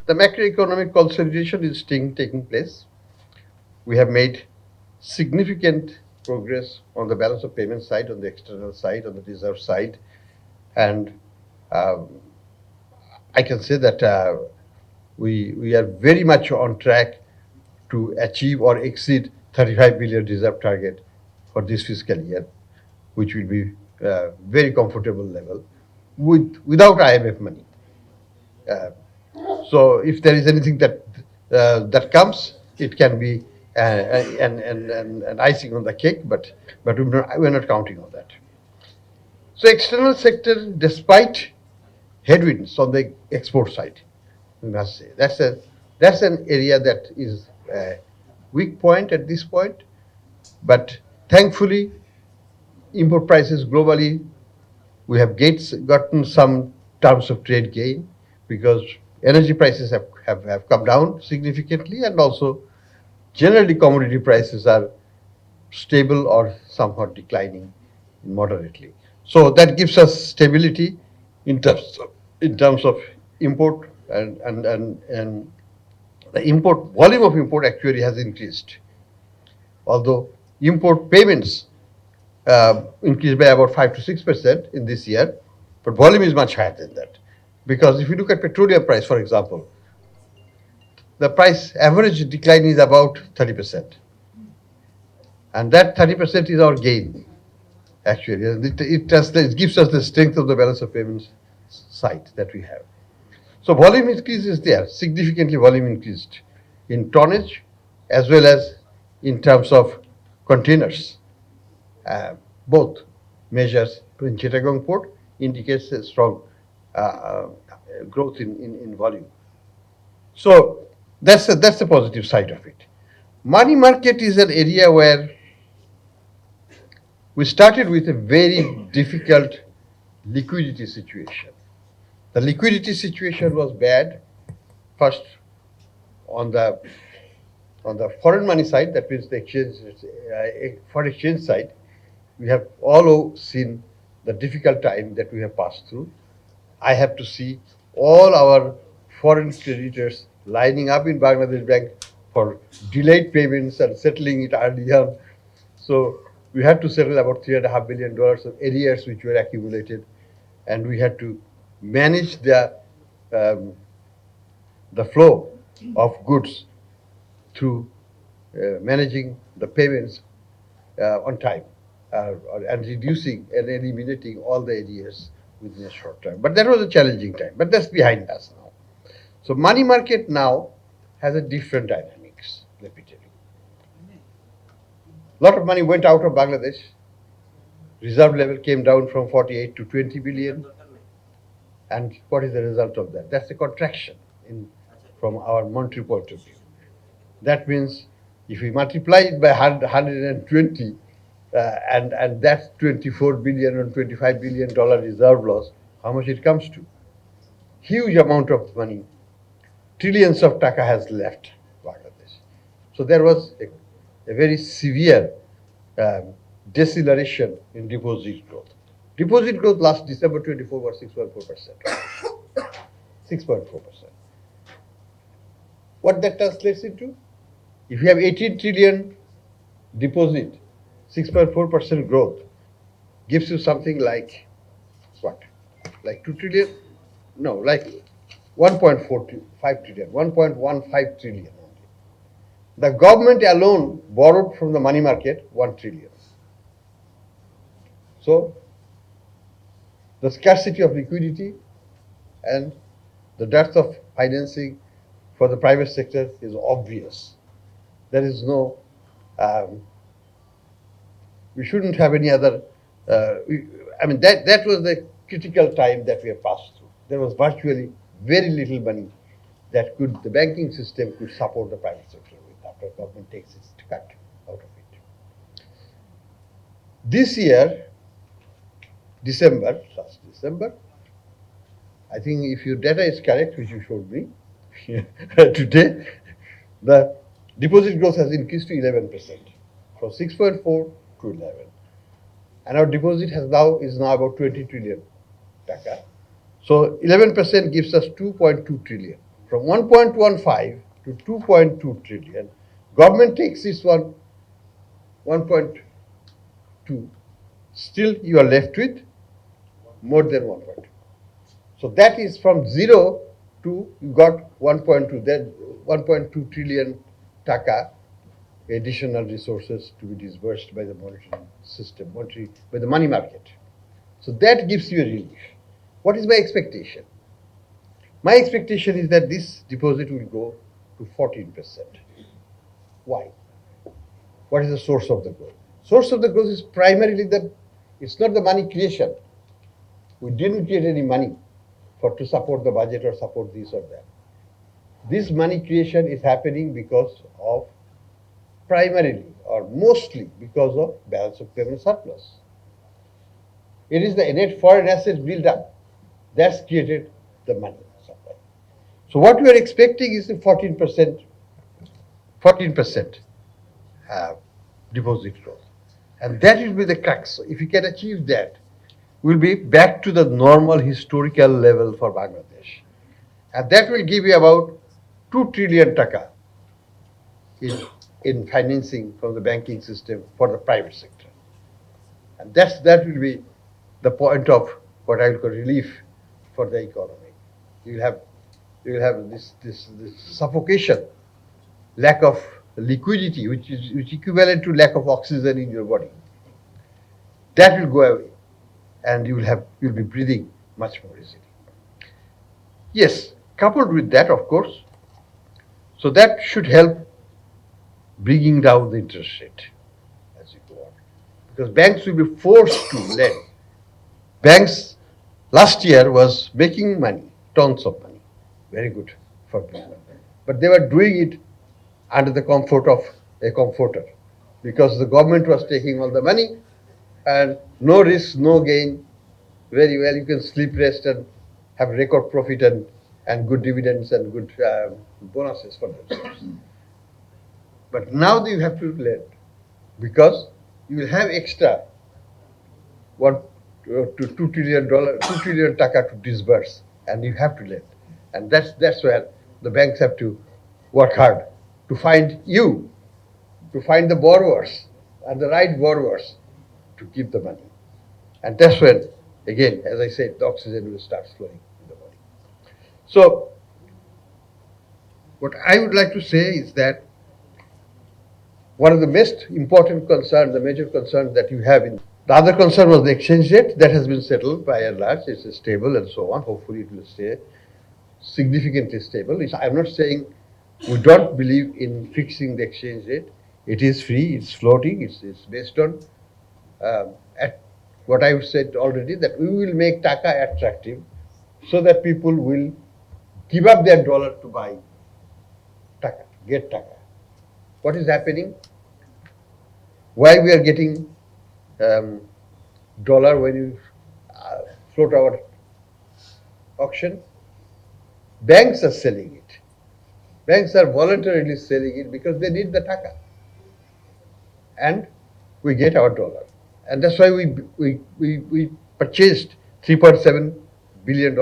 The macroeconomic consolidation is taking place. We have made significant progress on the balance of payment side, on the external side, on the reserve side, and um, I can say that we are very much on track to achieve or exceed 35 billion reserve target for this fiscal year, which will be very comfortable level without IMF money. Uh, so if there is anything that comes, it can be an icing on the cake, but we're not counting on that. So external sector, despite headwinds on the export side, we must say that's an area that is a weak point at this point. But thankfully, import prices globally, we have gotten some terms of trade gain because energy prices have come down significantly, and also generally commodity prices are stable or somewhat declining moderately. So that gives us stability in terms of import, and the import volume of import actually has increased, although import payments increased by about 5 to 6% in this year, but volume is much higher than that. Because if you look at petroleum price, for example, the price average decline is about 30%, and that 30% is our gain actually. And it gives us the strength of the balance of payments side that we have. So volume increase is there, significantly volume increased in tonnage as well as in terms of containers. Both measures in Chittagong port indicates a strong growth in volume. So that's the positive side of it. Money market is an area where we started with a very difficult liquidity situation. The liquidity situation was bad first on the foreign money side, that means the exchange foreign exchange side. We have all seen the difficult time that we have passed through. I have to see all our foreign creditors lining up in Bangladesh Bank for delayed payments and settling it early on. So we had to settle about $3.5 billion of arrears which were accumulated, and we had to manage um, the flow of goods through managing the payments on time, and reducing and eliminating all the arrears within a short time. But that was a challenging time. But that's behind us now. So money market now has a different dynamics. Let me tell you. A lot of money went out of Bangladesh. Reserve level came down from 48 to 20 billion. And what is the result of that? That's a contraction from our monetary point of view. That means if we multiply it by 120, and that's 24 billion or 25 billion dollar reserve loss, how much it comes to? Huge amount of money, trillions of taka has left Bangladesh. So there was a very severe deceleration in deposit growth. Deposit growth last December 24 was 6.4%. 6.4%. What that translates into? If you have 18 trillion deposit, 6.4% growth gives you something like what? Like 2 trillion? No, like 1.45 trillion, 1.15 trillion only. The government alone borrowed from the money market 1 trillion. So the scarcity of liquidity and the dearth of financing for the private sector is obvious. There is no, we shouldn't have any other, that was the critical time that we have passed through. There was virtually very little money that the banking system could support the private sector with after government takes its cut out of it. This year, last December, I think if your data is correct, which you showed me today, the deposit growth has increased to 11%, from 6.4 to 11. And our deposit is now about 20 trillion taka. So 11% gives us 2.2 trillion. from 1.15 to 2.2 trillion. Government takes this 1.2. Still, you are left with more than 1.2. So that is from 0 to you got 1.2. Then 1.2 trillion taka additional resources to be disbursed by the monetary system, by the money market. So that gives you a relief. What is my expectation? My expectation is that this deposit will go to 14%. Why? What is the source of the growth? Source of the growth is primarily it's not the money creation. We didn't create any money to support the budget or support this or that. This money creation is happening because of primarily or mostly because of balance of payment surplus. It is the net foreign assets build up that's created the money supply. So what we are expecting is the 14% deposit growth. And that will be the crux. So if you can achieve that, we'll be back to the normal historical level for Bangladesh. And that will give you about 2 trillion taka in financing from the banking system for the private sector. And that will be the point of what I will call relief for the economy. You will have this suffocation, lack of liquidity, which is equivalent to lack of oxygen in your body. That will go away, and you'll be breathing much more easily. Yes, coupled with that, of course, so that should help bringing down the interest rate as you go on, because banks will be forced to lend. Banks last year was making money, tons of money, very good for business, but they were doing it under the comfort of a comforter, because the government was taking all the money and no risk, no gain. Very well, you can sleep, rest, and have record profit and good dividends and good bonuses for themselves. But now you have to lend, because you will have extra $2 trillion taka to disburse, and you have to lend, and that's where the banks have to work hard to find the borrowers and the right borrowers to give the money, and that's when, again, as I said, the oxygen will start flowing in the body. So, what I would like to say is that one of the most important concerns, the major concerns that you have the other concern was the exchange rate. That has been settled by and large. It's stable and so on. Hopefully, it will stay significantly stable. I'm not saying we don't believe in fixing the exchange rate. It is free. It's floating. It's based on at what I've said already, that we will make taka attractive, so that people will give up their dollar to buy taka, get taka. What is happening? Why we are getting dollar when you float our auction? Banks are selling it. Banks are voluntarily selling it because they need the taka, and we get our dollar, and that's why we purchased $3.7 billion.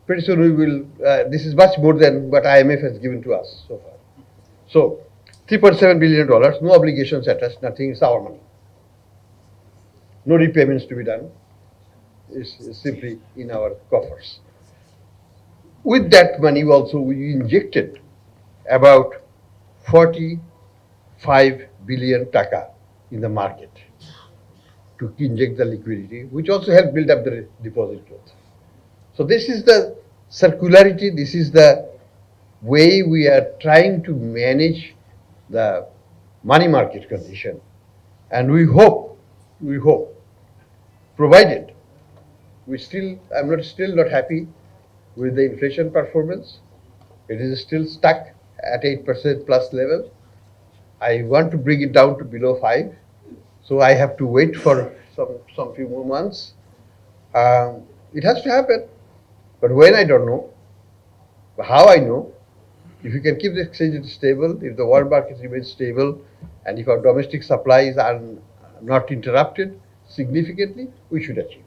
Pretty soon we will. This is much more than what IMF has given to us so far. So, $3.7 billion, no obligations attached, nothing. It's our money. No repayments to be done. It's simply in our coffers. With that money also, we injected about 45 billion taka in the market to inject the liquidity, which also helped build up the deposit growth. So this is the circularity, this is the way we are trying to manage the money market condition. And we hope, provided I'm still not happy with the inflation performance. It is still stuck at 8% plus level. I want to bring it down to below 5. So I have to wait for some few more months. It has to happen. But when, I don't know. But how I know? If you can keep the exchange stable, if the world market remains stable, and if our domestic supplies are not interrupted significantly, we should achieve.